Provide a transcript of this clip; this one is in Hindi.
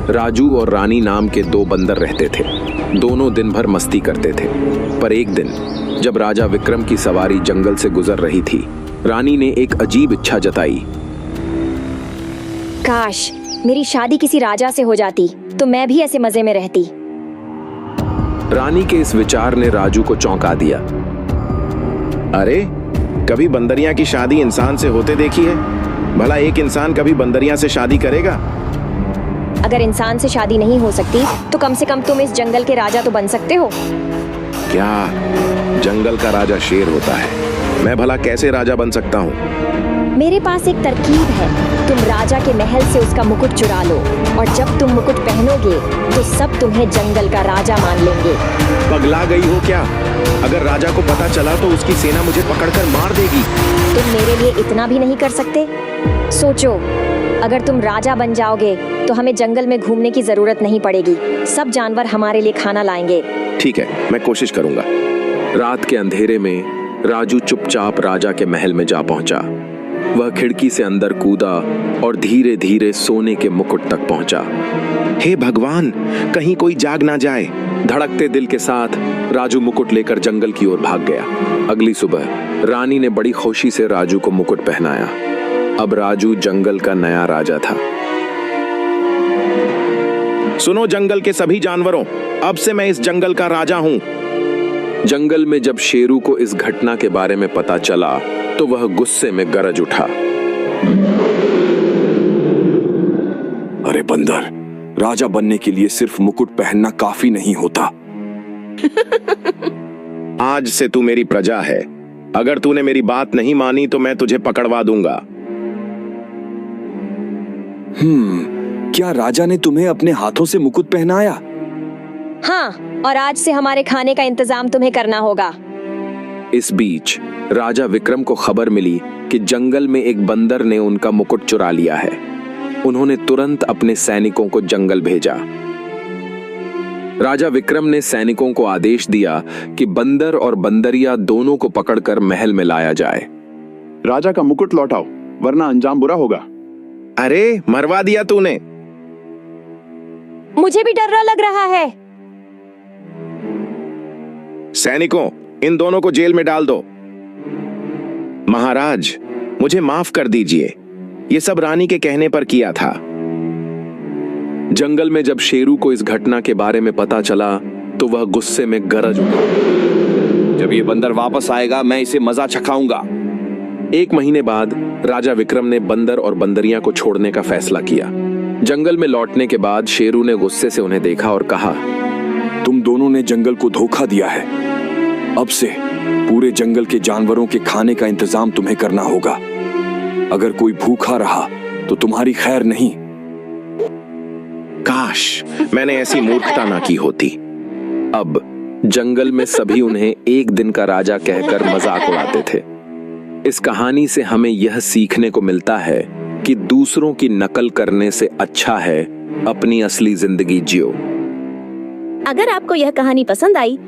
राजू और रानी नाम के दो बंदर रहते थे। दोनों दिन भर मस्ती करते थे। पर एक दिन जब राजा विक्रम की सवारी जंगल से गुजर रही थी, रानी ने एक अजीब इच्छा जताई। काश मेरी शादी किसी राजा से हो जाती तो मैं भी ऐसे मजे में रहती। रानी के इस विचार ने राजू को चौंका दिया। अरे, कभी बंदरिया की शादी इंसान से होते देखी है? भला एक इंसान कभी बंदरिया से शादी करेगा? अगर इंसान से शादी नहीं हो सकती तो कम से कम तुम इस जंगल के राजा तो बन सकते हो। क्या जंगल का राजा शेर होता है? मैं भला कैसे राजा बन सकता हूँ? मेरे पास एक तरकीब है। तुम राजा के महल से उसका मुकुट चुरा लो और जब तुम मुकुट पहनोगे तो सब तुम्हें जंगल का राजा मान लेंगे। पगला गई हो क्या? अगर राजा को पता चला तो उसकी सेना मुझे पकड़कर मार देगी। तुम मेरे लिए इतना भी नहीं कर सकते? सोचो, अगर तुम राजा बन जाओगे तो हमें जंगल में घूमने की जरूरत नहीं पड़ेगी। सब जानवर हमारे लिए खाना लाएंगे। ठीक है, मैं कोशिश करूंगा। रात के अंधेरे में राजू चुपचाप राजा के महल में जा पहुंचा। वह खिड़की से अंदर कूदा और धीरे धीरे सोने के मुकुट तक पहुंचा। हे भगवान, कहीं कोई जाग ना जाए। धड़कते दिल के साथ राजू मुकुट लेकर जंगल की ओर भाग गया। अगली सुबह रानी ने बड़ी खुशी से राजू को मुकुट पहनाया। अब राजू जंगल का नया राजा था। सुनो जंगल के सभी जानवरों, अब से मैं इस जंगल का राजा हूँ। जंगल में जब शेरू को इस घटना के बारे में पता चला तो वह गुस्से में गरज उठा। अरे बंदर, राजा बनने के लिए सिर्फ मुकुट पहनना काफी नहीं होता। आज से तू मेरी प्रजा है। अगर तूने मेरी बात नहीं मानी तो मैं तुझे पकड़वा दूंगा। क्या राजा ने तुम्हें अपने हाथों से मुकुट पहनाया? हाँ, और आज से हमारे खाने का इंतजाम तुम्हें करना होगा। इस बीच राजा विक्रम को खबर मिली कि जंगल में एक बंदर ने उनका मुकुट चुरा लिया है। उन्होंने तुरंत अपने सैनिकों को जंगल भेजा। राजा विक्रम ने सैनिकों को आदेश दिया कि बंदर और बंदरिया दोनों को पकड़कर महल में लाया जाए। राजा का मुकुट लौटाओ, वरना अंजाम बुरा होगा। अरे, मरवा दिया तूने। मुझे भी डर लग रहा है। सैनिकों, इन दोनों को जेल में डाल दो। महाराज, मुझे माफ कर दीजिए। ये सब रानी के कहने पर किया था। जंगल में जब शेरू को इस घटना के बारे में पता चला तो वह गुस्से में गरज उठा। जब ये बंदर वापस आएगा मैं इसे मजा चखाऊंगा। 1 महीने बाद राजा विक्रम ने बंदर और बंदरिया को छोड़ने का फैसला किया। जंगल में लौटने के बाद शेरू ने गुस्से से उन्हें देखा और कहा, तुम दोनों ने जंगल को धोखा दिया है। अब से पूरे जंगल के जानवरों के खाने का इंतजाम तुम्हें करना होगा। अगर कोई भूखा रहा तो तुम्हारी खैर नहीं। काश मैंने ऐसी मूर्खता ना की होती। अब जंगल में सभी उन्हें एक दिन का राजा कहकर मजाक उड़ाते थे। इस कहानी से हमें यह सीखने को मिलता है कि दूसरों की नकल करने से अच्छा है अपनी असली जिंदगी जियो। अगर आपको यह कहानी पसंद आई